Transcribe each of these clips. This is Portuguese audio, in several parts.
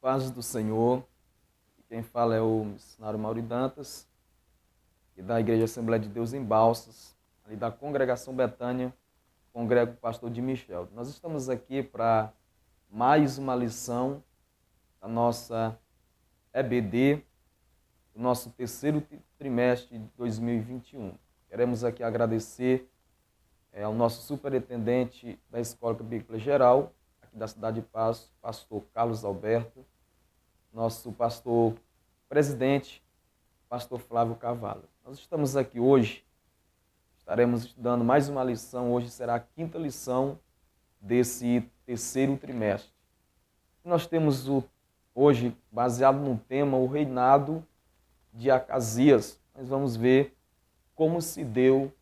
Paz do Senhor. Quem fala é o missionário Mauro Dantas, e da Igreja Assembleia de Deus em Balsas, ali da Congregação Betânia, congrego o pastor de Michel. Nós estamos aqui para mais uma lição da nossa EBD, do nosso terceiro trimestre de 2021. Queremos aqui agradecer ao nosso superintendente da Escola Bíblica Geral, aqui da cidade de Passo, pastor Carlos Alberto, nosso pastor presidente, pastor Flávio Carvalho. Nós estamos aqui hoje, estaremos estudando mais uma lição, hoje será a quinta lição desse terceiro trimestre. Nós temos hoje, baseado no tema, o reinado de Acasias. Nós vamos ver como se deu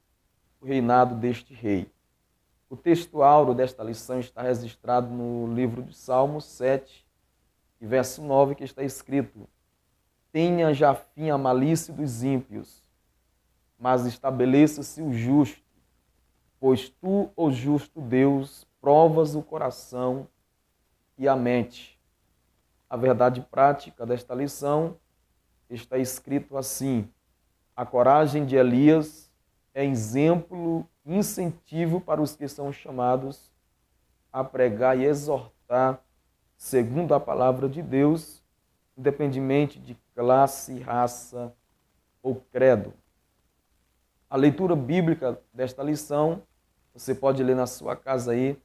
o reinado deste rei. O texto áureo desta lição está registrado no livro de Salmos 7, e verso 9, que está escrito: tenha já fim a malícia dos ímpios, mas estabeleça-se o justo, pois tu, ó justo Deus, provas o coração e a mente. A verdade prática desta lição está escrito assim: a coragem de Elias é exemplo e incentivo para os que são chamados a pregar e exortar segundo a palavra de Deus, independentemente de classe, raça ou credo. A leitura bíblica desta lição, você pode ler na sua casa aí,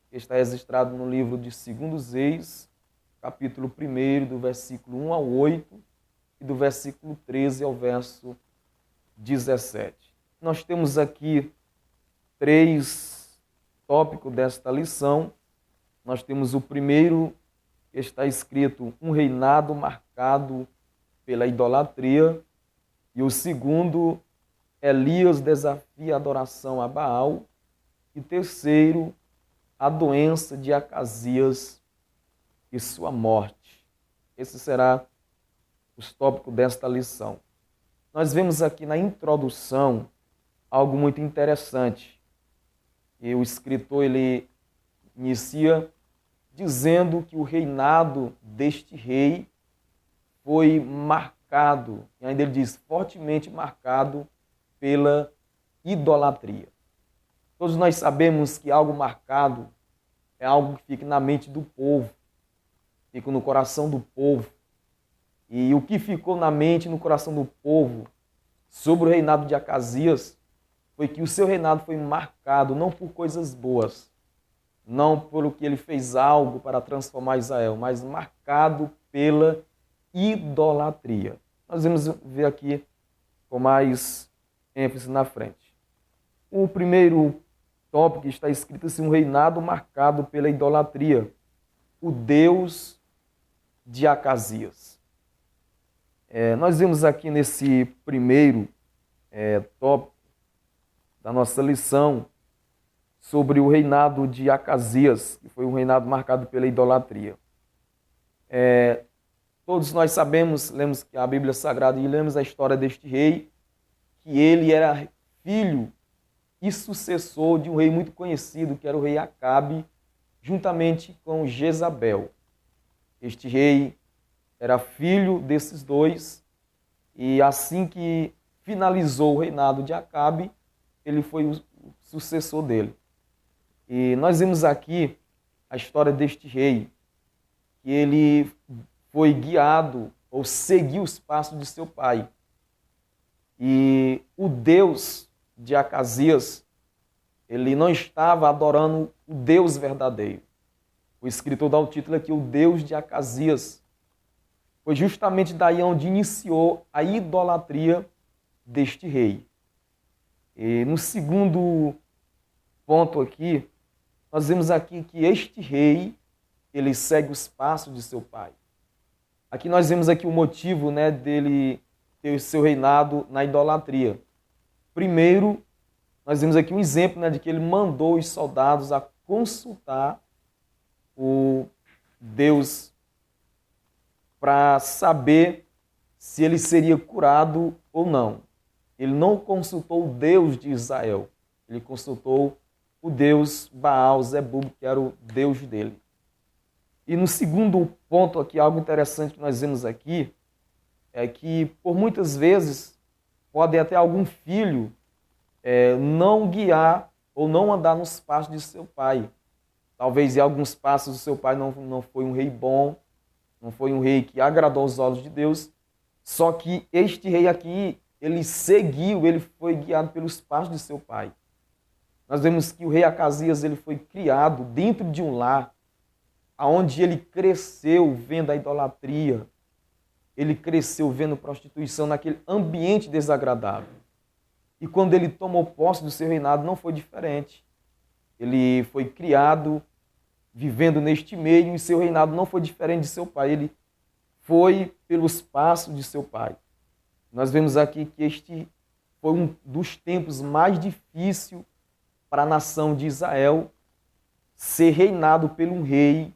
que está registrado no livro de 2 Reis, capítulo 1, do versículo 1 ao 8 e do versículo 13 ao verso 17. Nós temos aqui 3 tópicos desta lição. Nós temos o primeiro, que está escrito um reinado marcado pela idolatria, e o segundo, Elias desafia a adoração a Baal, e terceiro, a doença de Acasias e sua morte. Esse será os tópicos desta lição. Nós vemos aqui na introdução algo muito interessante. E o escritor ele inicia dizendo que o reinado deste rei foi marcado, e ainda ele diz, fortemente marcado pela idolatria. Todos nós sabemos que algo marcado é algo que fica na mente do povo, fica no coração do povo. E o que ficou na mente e no coração do povo sobre o reinado de Acasias foi que o seu reinado foi marcado não por coisas boas, não pelo que ele fez algo para transformar Israel, mas marcado pela idolatria. Nós vamos ver aqui com mais ênfase na frente. O primeiro tópico está escrito assim: um reinado marcado pela idolatria, o Deus de Acasias. Nós vemos aqui nesse primeiro tópico da nossa lição sobre o reinado de Acasias, que foi um reinado marcado pela idolatria. Todos nós sabemos, lemos a Bíblia Sagrada e lemos a história deste rei, que ele era filho e sucessor de um rei muito conhecido, que era o rei Acabe, juntamente com Jezabel. Este rei era filho desses dois, e assim que finalizou o reinado de Acabe, ele foi o sucessor dele. E nós vemos aqui a história deste rei, que ele foi guiado ou seguiu os passos de seu pai. E o Deus de Acasias, ele não estava adorando o Deus verdadeiro. O escritor dá o título aqui, o Deus de Acasias. Foi justamente daí onde iniciou a idolatria deste rei. E no segundo ponto aqui, nós vemos aqui que este rei, ele segue os passos de seu pai. Aqui nós vemos aqui o motivo, dele ter o seu reinado na idolatria. Primeiro, nós vemos aqui um exemplo, de que ele mandou os soldados a consultar o Deus para saber se ele seria curado ou não. Ele não consultou o Deus de Israel, ele consultou o Deus Baal, Zebub, que era o Deus dele. E no segundo ponto aqui, algo interessante que nós vemos aqui, é que por muitas vezes pode até algum filho não guiar ou não andar nos passos de seu pai. Talvez em alguns passos o seu pai não foi um rei bom, não foi um rei que agradou os olhos de Deus, só que este rei aqui, ele seguiu, ele foi guiado pelos passos de seu pai. Nós vemos que o rei Acasias ele foi criado dentro de um lar, onde ele cresceu vendo a idolatria, ele cresceu vendo prostituição naquele ambiente desagradável. E quando ele tomou posse do seu reinado, não foi diferente. Ele foi criado vivendo neste meio e seu reinado não foi diferente de seu pai. Ele foi pelos passos de seu pai. Nós vemos aqui que este foi um dos tempos mais difíceis para a nação de Israel ser reinado por um rei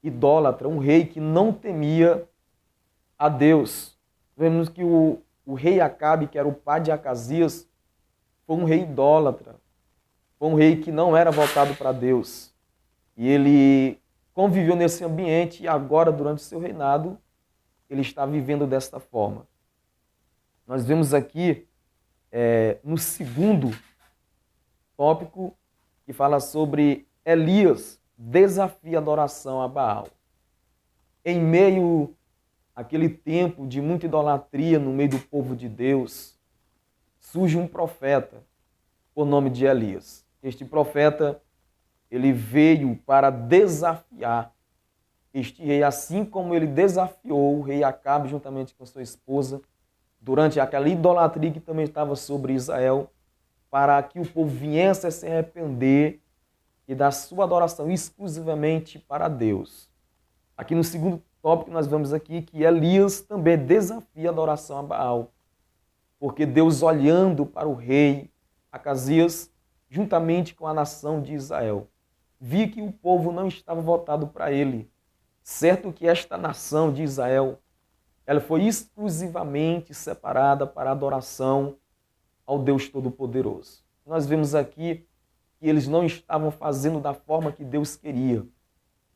idólatra, um rei que não temia a Deus. Vemos que o rei Acabe, que era o pai de Acasias, foi um rei idólatra, foi um rei que não era voltado para Deus. E ele conviveu nesse ambiente e agora, durante o seu reinado, ele está vivendo desta forma. Nós vemos aqui, no segundo tópico, que fala sobre Elias desafia a adoração a Baal. Em meio àquele tempo de muita idolatria no meio do povo de Deus, surge um profeta por nome de Elias. Este profeta, ele veio para desafiar este rei, assim como ele desafiou o rei Acabe juntamente com sua esposa, durante aquela idolatria que também estava sobre Israel, para que o povo viesse a se arrepender e dar sua adoração exclusivamente para Deus. Aqui no segundo tópico nós vemos aqui que Elias também desafia a adoração a Baal, porque Deus, olhando para o rei Acasias, juntamente com a nação de Israel, via que o povo não estava voltado para ele. Certo que esta nação de Israel, ela foi exclusivamente separada para a adoração ao Deus Todo-Poderoso. Nós vemos aqui que eles não estavam fazendo da forma que Deus queria.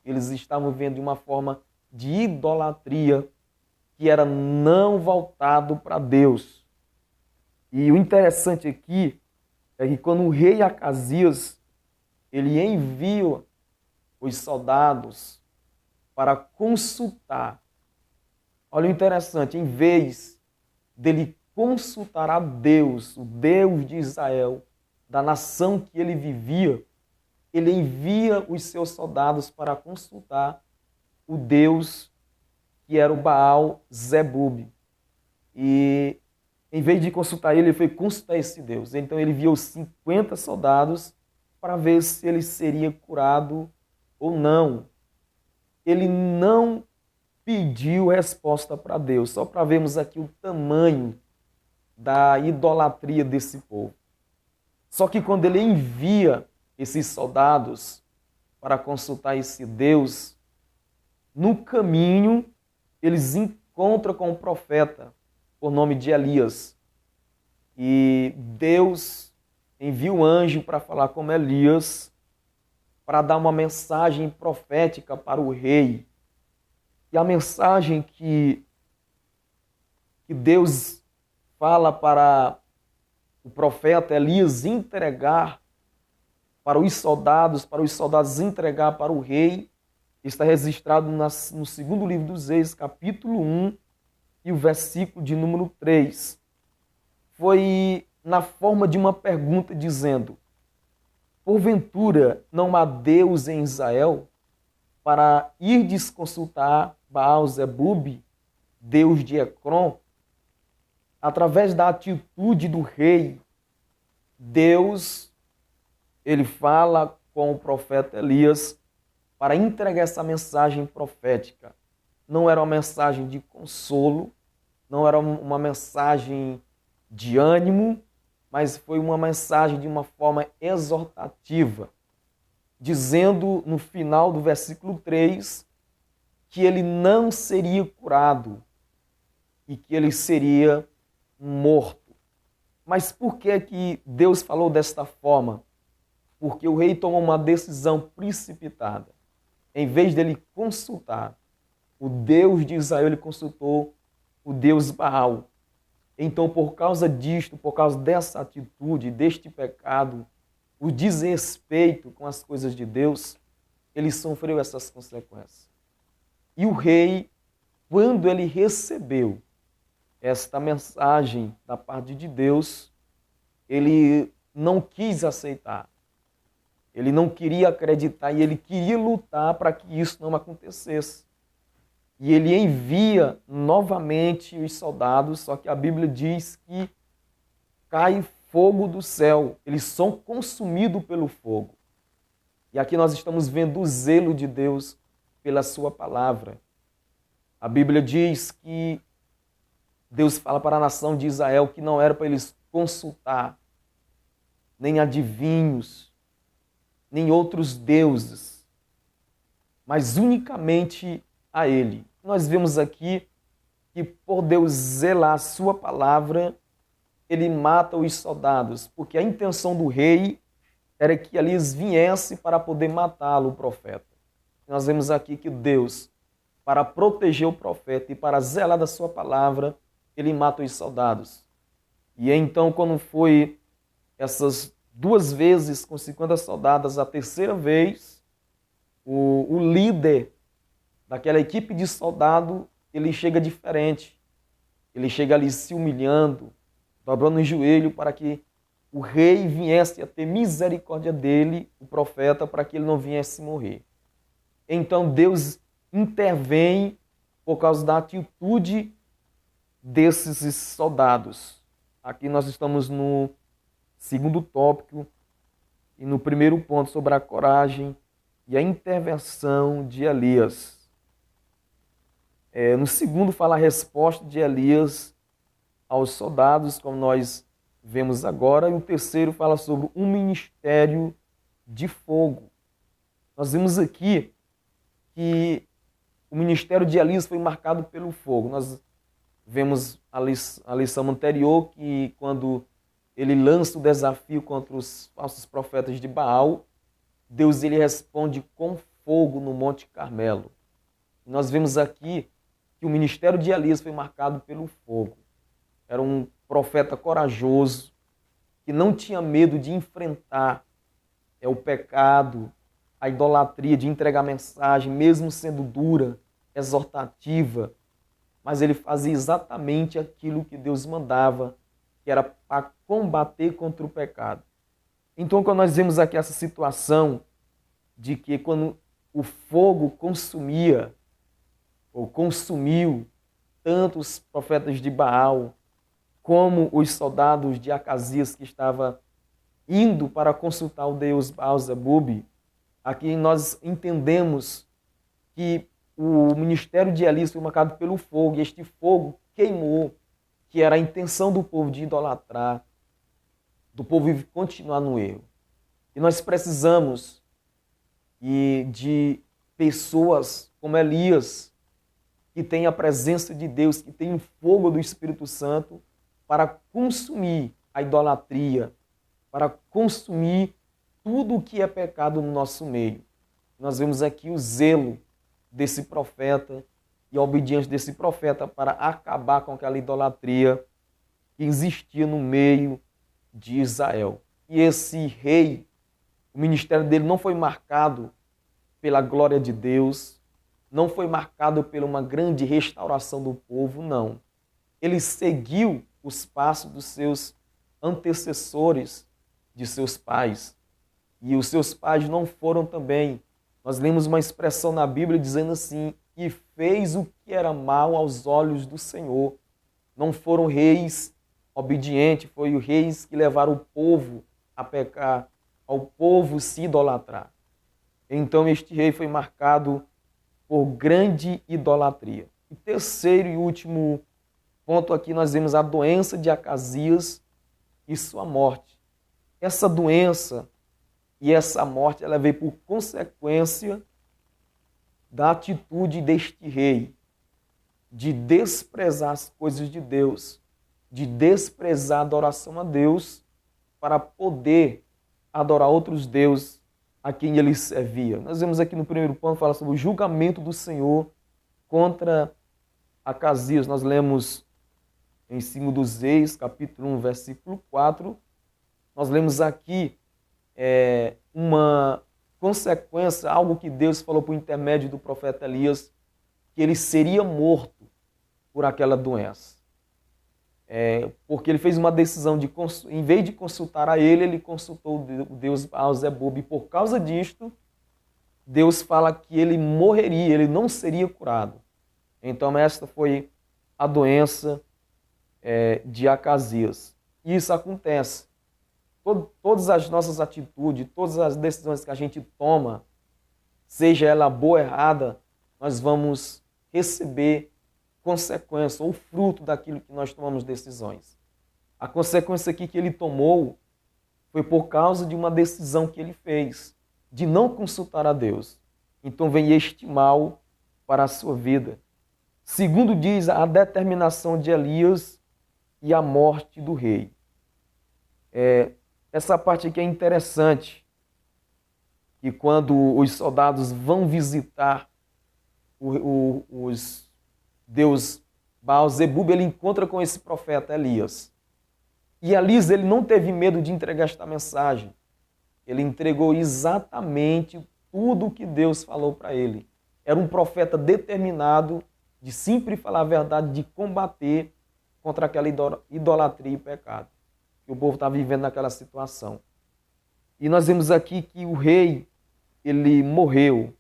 Eles estavam vendo de uma forma de idolatria que era não voltado para Deus. E o interessante aqui é que quando o rei Acasias ele envia os soldados para consultar, olha o interessante, em vez dele consultar a Deus, o Deus de Israel, da nação que ele vivia, ele envia os seus soldados para consultar o Deus que era o Baal Zebub. E em vez de consultar ele foi consultar esse Deus. Então ele enviou 50 soldados para ver se ele seria curado ou não. Ele não pediu resposta para Deus, só para vermos aqui o tamanho da idolatria desse povo. Só que quando ele envia esses soldados para consultar esse Deus, no caminho eles encontram com o profeta por nome de Elias. E Deus envia um anjo para falar com Elias, para dar uma mensagem profética para o rei. E a mensagem que Deus fala para o profeta Elias entregar para os soldados entregar para o rei, está registrado no segundo livro dos Reis, capítulo 1, e o versículo de número 3. Foi na forma de uma pergunta dizendo: porventura não há Deus em Israel para irdes consultar Baal Zebub, Deus de Ecrom? Através da atitude do rei, Deus, ele fala com o profeta Elias para entregar essa mensagem profética. Não era uma mensagem de consolo, não era uma mensagem de ânimo, mas foi uma mensagem de uma forma exortativa, dizendo no final do versículo 3 que ele não seria curado e que ele seria morto. Mas por que Deus falou desta forma? Porque o rei tomou uma decisão precipitada. em vez dele consultar o Deus de Israel, ele consultou o Deus Baal. Então, por causa disto, por causa dessa atitude, deste pecado, o desrespeito com as coisas de Deus, ele sofreu essas consequências. E o rei, quando ele recebeu esta mensagem da parte de Deus, ele não quis aceitar. Ele não queria acreditar e ele queria lutar para que isso não acontecesse. E ele envia novamente os soldados, só que a Bíblia diz que cai fogo do céu, eles são consumidos pelo fogo. E aqui nós estamos vendo o zelo de Deus pela sua palavra. A Bíblia diz que Deus fala para a nação de Israel que não era para eles consultar nem adivinhos, nem outros deuses, mas unicamente a Ele. Nós vemos aqui que por Deus zelar a sua palavra, ele mata os soldados, porque a intenção do rei era que eles viessem para poder matá-lo, o profeta. Nós vemos aqui que Deus, para proteger o profeta e para zelar da sua palavra, ele mata os soldados. E então, quando foi essas 2 vezes com 50 soldados, a terceira vez, o líder daquela equipe de soldado, ele chega diferente. Ele chega ali se humilhando, dobrando o joelho para que o rei viesse a ter misericórdia dele, o profeta, para que ele não viesse morrer. Então Deus intervém por causa da atitude desses soldados. Aqui nós estamos no segundo tópico e no primeiro ponto sobre a coragem e a intervenção de Elias. No segundo fala a resposta de Elias aos soldados, como nós vemos agora, e o terceiro fala sobre um ministério de fogo. Nós vimos aqui que o ministério de Elias foi marcado pelo fogo. Nós vemos a lição anterior que quando ele lança o desafio contra os falsos profetas de Baal, Deus ele responde com fogo no Monte Carmelo. Nós vemos aqui que o ministério de Elias foi marcado pelo fogo. Era um profeta corajoso, que não tinha medo de enfrentar o pecado, a idolatria, de entregar mensagem, mesmo sendo dura, exortativa, mas ele fazia exatamente aquilo que Deus mandava, que era para combater contra o pecado. Então, quando nós vemos aqui essa situação de que quando o fogo consumia, ou consumiu, tanto os profetas de Baal, como os soldados de Acasias que estavam indo para consultar o Deus Baal-zebub, aqui nós entendemos que o ministério de Elias foi marcado pelo fogo, e este fogo queimou, que era a intenção do povo de idolatrar, do povo continuar no erro. E nós precisamos de pessoas como Elias, que tem a presença de Deus, que tem o fogo do Espírito Santo para consumir a idolatria, para consumir tudo o que é pecado no nosso meio. Nós vemos aqui o zelo desse profeta e a obediência desse profeta para acabar com aquela idolatria que existia no meio de Israel. E esse rei, o ministério dele não foi marcado pela glória de Deus, não foi marcado por uma grande restauração do povo, não. Ele seguiu os passos dos seus antecessores, de seus pais. E os seus pais não foram também. Nós lemos uma expressão na Bíblia dizendo assim, e fez o que era mal aos olhos do Senhor. Não foram reis obedientes, foram reis que levaram o povo a pecar, ao povo se idolatrar. Então este rei foi marcado por grande idolatria. E terceiro e último ponto aqui, nós vemos a doença de Acasias e sua morte. Essa doença e essa morte, ela veio por consequência da atitude deste rei, de desprezar as coisas de Deus, de desprezar a adoração a Deus para poder adorar outros deuses a quem ele servia. Nós vemos aqui no primeiro ponto, fala sobre o julgamento do Senhor contra Acasias. Nós lemos em 2 Reis, capítulo 1, versículo 4. Nós lemos aqui uma consequência, algo que Deus falou por intermédio do profeta Elias, que ele seria morto por aquela doença. Porque ele fez uma decisão de, em vez de consultar a ele, ele consultou o Deus Baal-Zebub, e por causa disto, Deus fala que ele morreria, ele não seria curado. Então esta foi a doença de Acasias. E isso acontece. Todas as nossas atitudes, todas as decisões que a gente toma, seja ela boa ou errada, nós vamos receber consequência ou fruto daquilo que nós tomamos decisões. A consequência aqui que ele tomou foi por causa de uma decisão que ele fez, de não consultar a Deus. Então vem este mal para a sua vida. Segundo diz a determinação de Elias e a morte do rei. Essa parte aqui é interessante, que quando os soldados vão visitar os Deus Baal-Zebub, ele encontra com esse profeta Elias. E Elias, ele não teve medo de entregar esta mensagem. Ele entregou exatamente tudo o que Deus falou para ele. Era um profeta determinado de sempre falar a verdade, de combater contra aquela idolatria e pecado que o povo estava vivendo naquela situação. E nós vemos aqui que o rei, ele morreu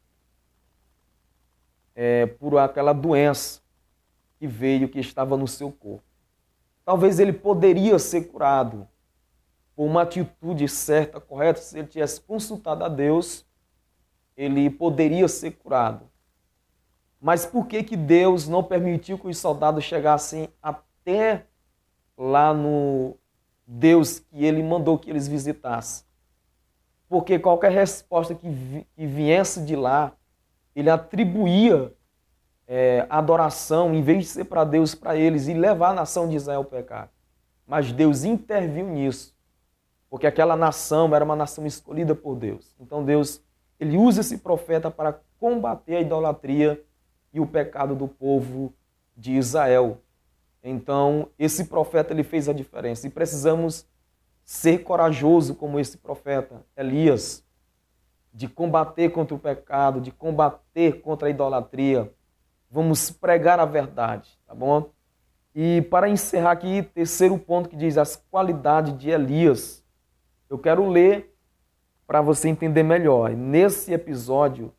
por aquela doença que veio, que estava no seu corpo. Talvez ele poderia ser curado por uma atitude certa, correta. Se ele tivesse consultado a Deus, ele poderia ser curado. Mas por que Deus não permitiu que os soldados chegassem até lá no Deus que ele mandou que eles visitassem? Porque qualquer resposta que viesse de lá, ele atribuía a adoração, em vez de ser para Deus, para eles, e levar a nação de Israel ao pecado. Mas Deus interviu nisso, porque aquela nação era uma nação escolhida por Deus. Então Deus, ele usa esse profeta para combater a idolatria e o pecado do povo de Israel. Então, esse profeta, ele fez a diferença. E precisamos ser corajosos como esse profeta, Elias, de combater contra o pecado, de combater contra a idolatria. Vamos pregar a verdade, tá bom? E para encerrar aqui, terceiro ponto que diz as qualidades de Elias. Eu quero ler para você entender melhor. Nesse episódio,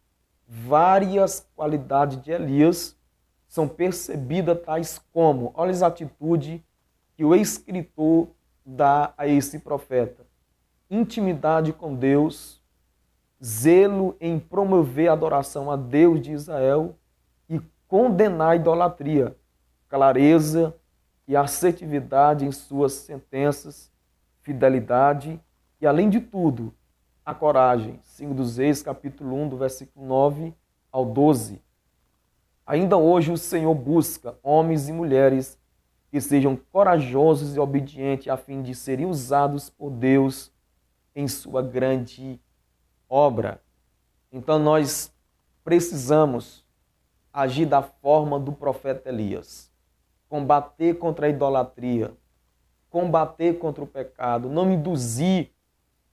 várias qualidades de Elias são percebidas, tais como, olha as atitudes que o escritor dá a esse profeta: intimidade com Deus, zelo em promover a adoração a Deus de Israel e condenar a idolatria, clareza e assertividade em suas sentenças, fidelidade e, além de tudo, a coragem. 2 Reis, capítulo 1, do versículo 9 ao 12. Ainda hoje o Senhor busca homens e mulheres que sejam corajosos e obedientes a fim de serem usados por Deus em sua grande obra. Então nós precisamos agir da forma do profeta Elias. Combater contra a idolatria, combater contra o pecado, não induzir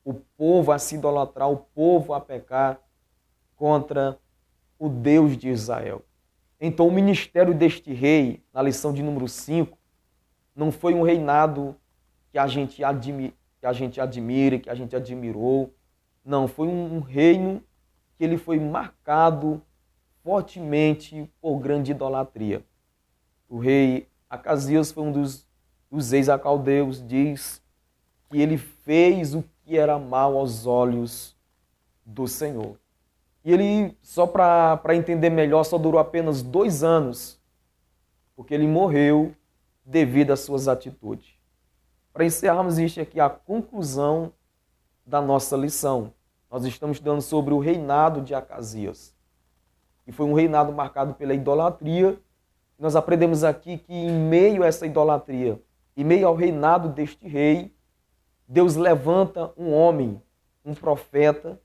o povo a se idolatrar, o povo a pecar contra o Deus de Israel. Então o ministério deste rei, na lição de número 5, não foi um reinado que a gente admira, que a gente admirou. Não, foi um reino que ele foi marcado fortemente por grande idolatria. O rei Acasias foi um dos reis acaldeus, diz que ele fez o que era mal aos olhos do Senhor. E ele, só para entender melhor, só durou apenas 2 anos, porque ele morreu devido às suas atitudes. Para encerrarmos isto aqui, a conclusão da nossa lição. Nós estamos estudando sobre o reinado de Acasias, que foi um reinado marcado pela idolatria. Nós aprendemos aqui que em meio a essa idolatria, em meio ao reinado deste rei, Deus levanta um homem, um profeta,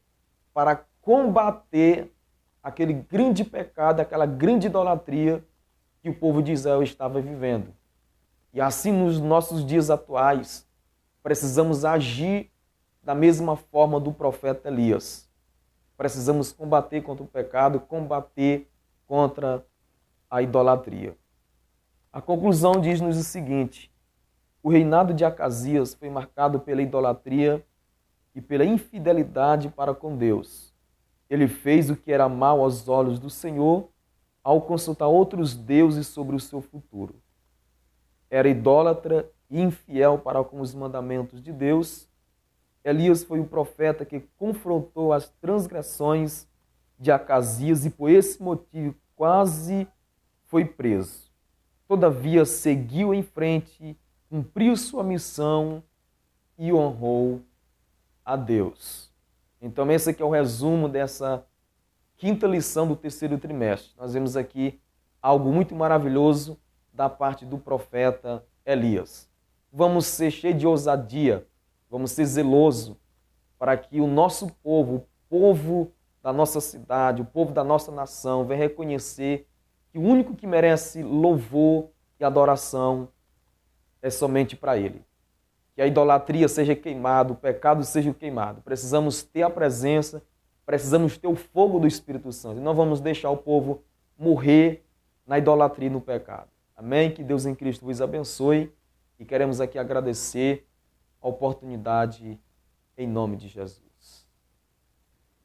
para combater aquele grande pecado, aquela grande idolatria que o povo de Israel estava vivendo. E assim, nos nossos dias atuais, precisamos agir da mesma forma do profeta Elias. Precisamos combater contra o pecado, combater contra a idolatria. A conclusão diz-nos o seguinte: o reinado de Acasias foi marcado pela idolatria e pela infidelidade para com Deus. Ele fez o que era mal aos olhos do Senhor ao consultar outros deuses sobre o seu futuro. Era idólatra e infiel para com os mandamentos de Deus. Elias foi o profeta que confrontou as transgressões de Acasias e por esse motivo quase foi preso. Todavia seguiu em frente, cumpriu sua missão e honrou a Deus. Então esse aqui é o resumo dessa quinta lição do terceiro trimestre. Nós vemos aqui algo muito maravilhoso da parte do profeta Elias. Vamos ser cheios de ousadia, vamos ser zelosos para que o nosso povo, o povo da nossa cidade, o povo da nossa nação, venha reconhecer que o único que merece louvor e adoração é somente para Ele. Que a idolatria seja queimada, o pecado seja queimado. Precisamos ter a presença, precisamos ter o fogo do Espírito Santo. E não vamos deixar o povo morrer na idolatria e no pecado. Amém? Que Deus em Cristo vos abençoe. E queremos aqui agradecer a oportunidade em nome de Jesus.